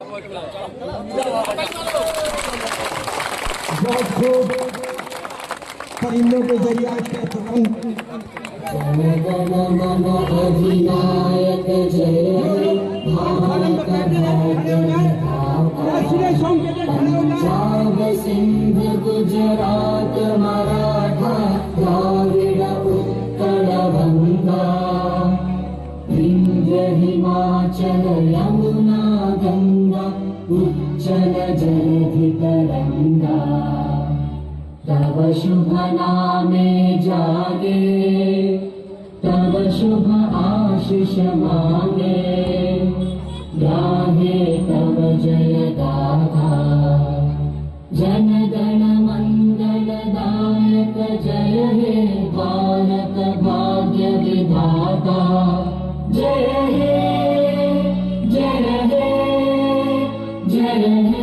बहुत खूब परिंदों के जरिए आज के तुरंत अधिनायक जय भारत पंजाब सिंध गुजरात मराठा द्राविड़ उत्कल बंगा विंध्य हिमाचल यमुना गंगा उच्चल जलधि तरंगा तव शुभ नामे जागे तव शुभ आशीष मांगे गाहे तव जय गाथा जन गण मंगल दायक जय हे भारत भाग्य विधाता जय हे जय हे जय हे